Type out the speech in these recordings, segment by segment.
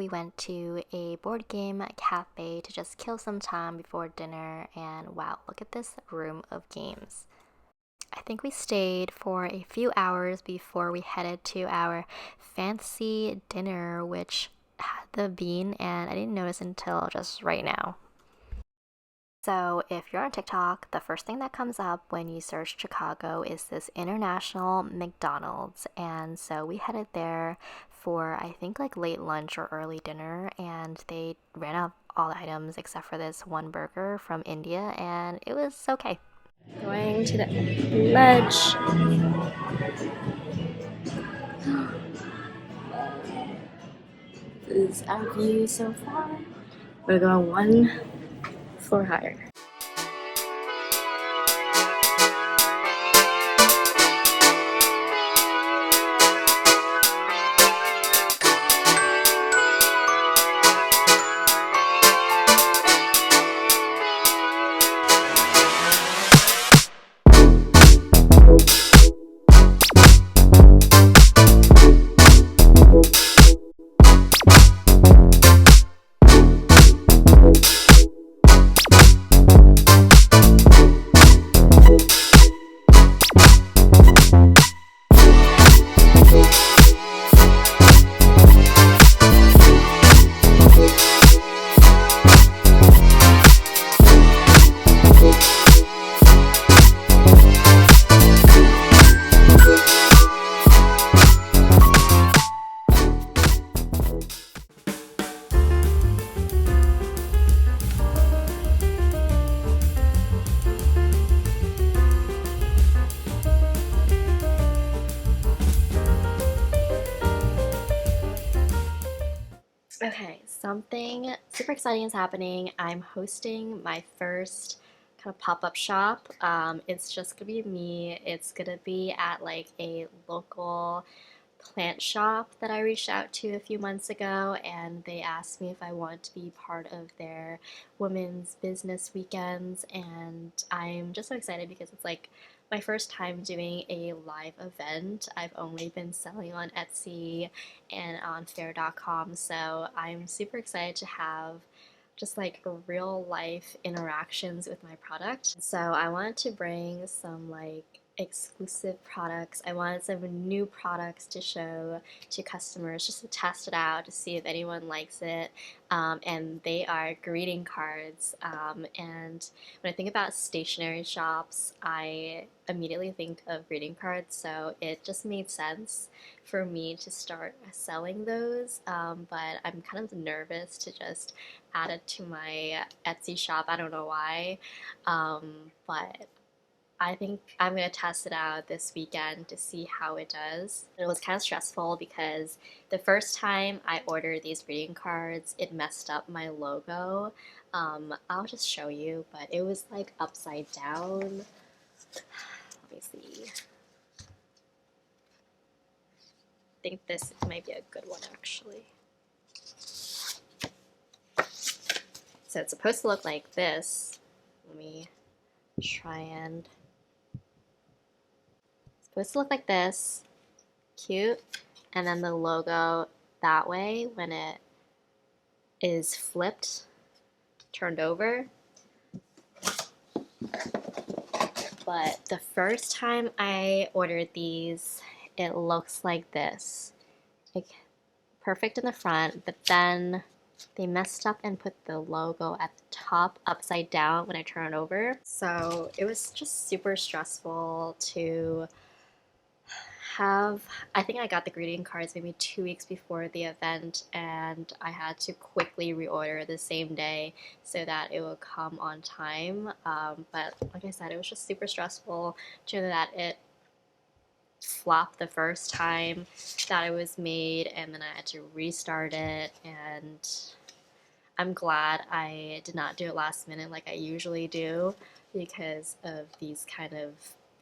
we went to a board game cafe to just kill some time before dinner, and wow, look at this room of games. I think we stayed for a few hours before we headed to our fancy dinner, which had the bean, and I didn't notice until just right now. So, if you're on TikTok, the first thing that comes up when you search Chicago is this international McDonald's. And so we headed there for, I think, like late lunch or early dinner, and they ran out all the items except for this one burger from India, and it was okay. Going to the ledge. This is our view so far. We're going one floor higher. Okay, something super exciting is happening. I'm hosting my first kind of pop-up shop. It's just gonna be me. It's gonna be at like a local plant shop that I reached out to a few months ago, and they asked me if I want to be part of their women's business weekends, and I'm just so excited because it's like my first time doing a live event. I've only been selling on Etsy and on Faire.com, so I'm super excited to have just like real life interactions with my product. So I wanted to bring some like exclusive products. I wanted some new products to show to customers just to test it out to see if anyone likes it. And they are greeting cards. And when I think about stationery shops, I immediately think of greeting cards. So it just made sense for me to start selling those. But I'm kind of nervous to just add it to my Etsy shop. I don't know why. But I think I'm going to test it out this weekend to see how it does. It was kind of stressful because the first time I ordered these greeting cards, it messed up my logo. I'll just show you, but it was like upside down. Let me see. I think this might be a good one actually. So it's supposed to look like this. Let me try and... Supposed to look like this, cute, and then the logo that way when it is flipped, turned over. But the first time I ordered these, it looks like this. Like, perfect in the front, but then they messed up and put the logo at the top upside down when I turn it over. So it was just super stressful to I think I got the greeting cards maybe 2 weeks before the event, and I had to quickly reorder the same day so that it would come on time. But like I said, it was just super stressful to know that it flopped the first time that it was made, and then I had to restart it, and I'm glad I did not do it last minute like I usually do because of these kind of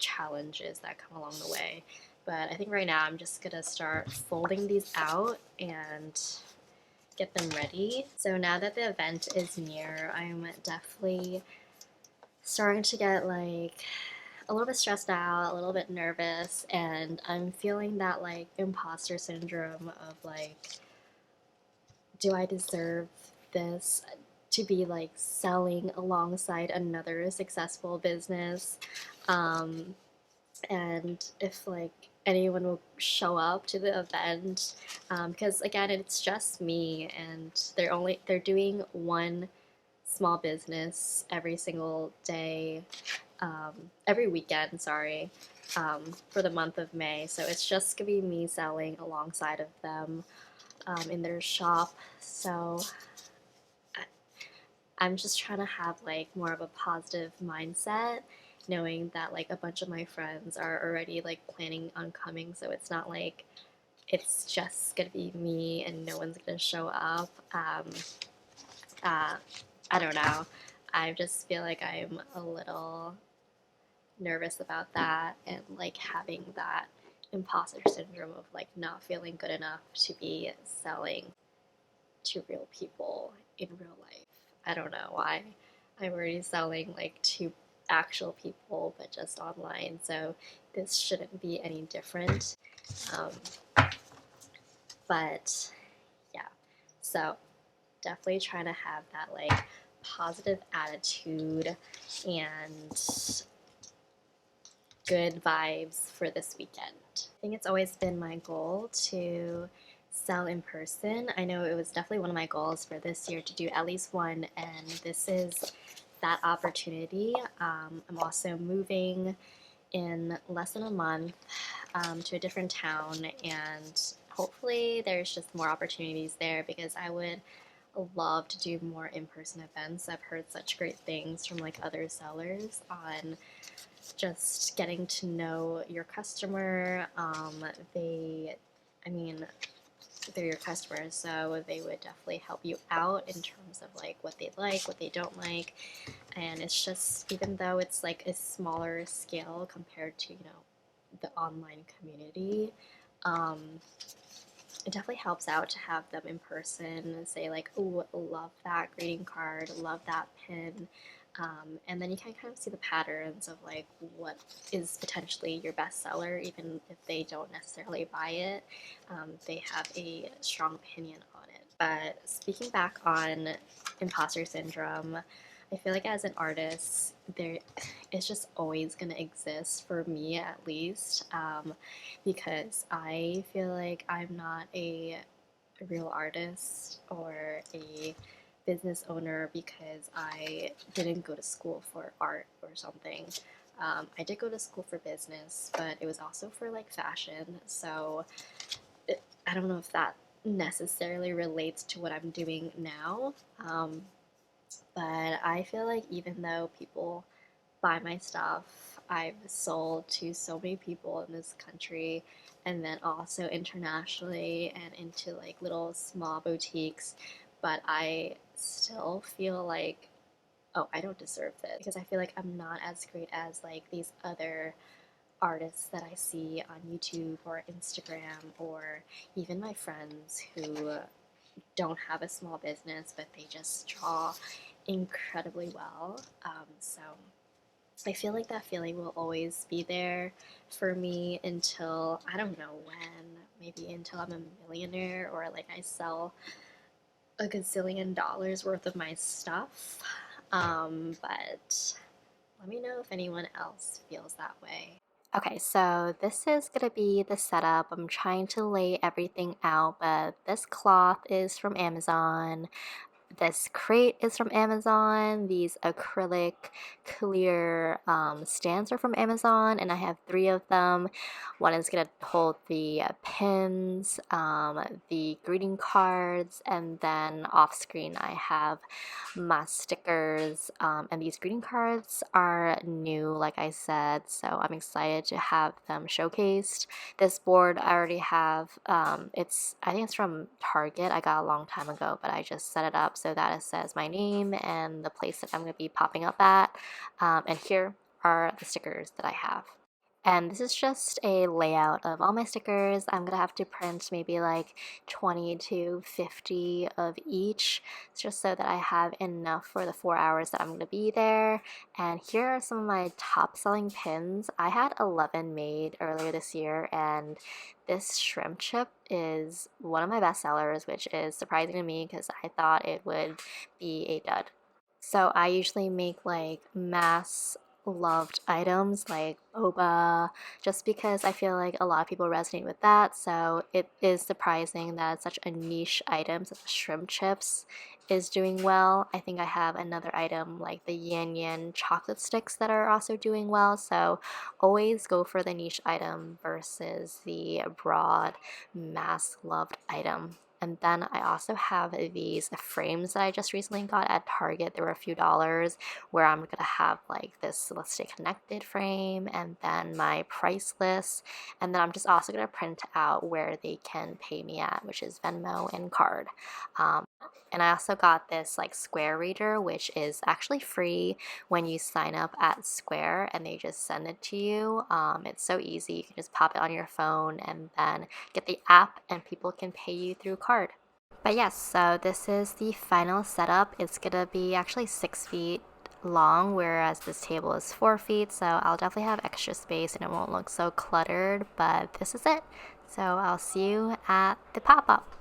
challenges that come along the way. But I think right now I'm just gonna start folding these out and get them ready. So now that the event is near, I'm definitely starting to get like a little bit stressed out, a little bit nervous, and I'm feeling that like imposter syndrome of like do I deserve this to be like selling alongside another successful business? Um, and if like anyone will show up to the event, because again, it's just me, and they're doing one small business every single day, every weekend, sorry, for the month of May. So it's just gonna be me selling alongside of them in their shop. So I'm just trying to have like more of a positive mindset, knowing that like a bunch of my friends are already like planning on coming. So it's not like it's just gonna be me and no one's gonna show up. Uh, I don't know. I just feel like I'm a little nervous about that and like having that imposter syndrome of like not feeling good enough to be selling to real people in real life. I don't know why. I'm already selling like to actual people, but just online. So this shouldn't be any different. Um, but yeah, so definitely trying to have that like positive attitude and good vibes for this weekend. I think it's always been my goal to sell in person. I know it was definitely one of my goals for this year to do at least one, and this is that opportunity. I'm also moving in less than a month to a different town, and hopefully there's just more opportunities there because I would love to do more in-person events. I've heard such great things from like other sellers on just getting to know your customer. I mean, they're your customers, so they would definitely help you out in terms of like what they like, what they don't like, and it's just even though it's like a smaller scale compared to the online community. Um, it definitely helps out to have them in person and say like, oh, love that greeting card, love that pin. And then you can kind of see the patterns of like what is potentially your best seller, even if they don't necessarily buy it. They have a strong opinion on it. But speaking back on imposter syndrome, I feel like as an artist, there it's just always gonna exist for me at least, because I feel like I'm not a real artist or a business owner because I didn't go to school for art or something. I did go to school for business, but it was also for like fashion. So I don't know if that necessarily relates to what I'm doing now. But I feel like even though people buy my stuff, I've sold to so many people in this country and then also internationally and into like little small boutiques, but I still feel like, oh, I don't deserve this because I feel like I'm not as great as like these other artists that I see on YouTube or Instagram or even my friends who don't have a small business but they just draw incredibly well. So I feel like that feeling will always be there for me until I don't know when, maybe until I'm a millionaire or like I sell a gazillion dollars worth of my stuff. But let me know if anyone else feels that way. Okay, so this is gonna be the setup. I'm trying to lay everything out, but this cloth is from Amazon. This crate is from Amazon. These acrylic clear stands are from Amazon, and I have three of them. One is going to hold the pins, the greeting cards, and then off screen I have my stickers. And these greeting cards are new, like I said, so I'm excited to have them showcased. This board I already have. I think it's from Target. I got a long time ago, but I just set it up so that it says my name and the place that I'm going to be popping up at. And here are the stickers that I have. And this is just a layout of all my stickers. I'm gonna have to print maybe like 20 to 50 of each, just so that I have enough for the 4 hours that I'm gonna be there. And here are some of my top selling pins. I had 11 made earlier this year, and this shrimp chip is one of my best sellers, which is surprising to me because I thought it would be a dud. So I usually make like mass loved items like boba, just because I feel like a lot of people resonate with that. So it is surprising that such a niche item, such as shrimp chips, is doing well. I think I have another item like the Yan Yan chocolate sticks that are also doing well. So always go for the niche item versus the broad mass loved item. And then I also have these frames that I just recently got at Target. They were a few dollars, where I'm gonna have like this Let's Stay Connected frame and then my price list. And then I'm just also gonna print out where they can pay me at, which is Venmo and card. Um, and I also got this like Square reader, which is actually free when you sign up at Square, and they just send it to you. It's so easy. You can just pop it on your phone and then get the app, and people can pay you through card. But yes, so this is the final setup. It's gonna be actually 6 feet long, whereas this table is 4 feet, so I'll definitely have extra space and it won't look so cluttered, but this is it. So I'll see you at the pop-up.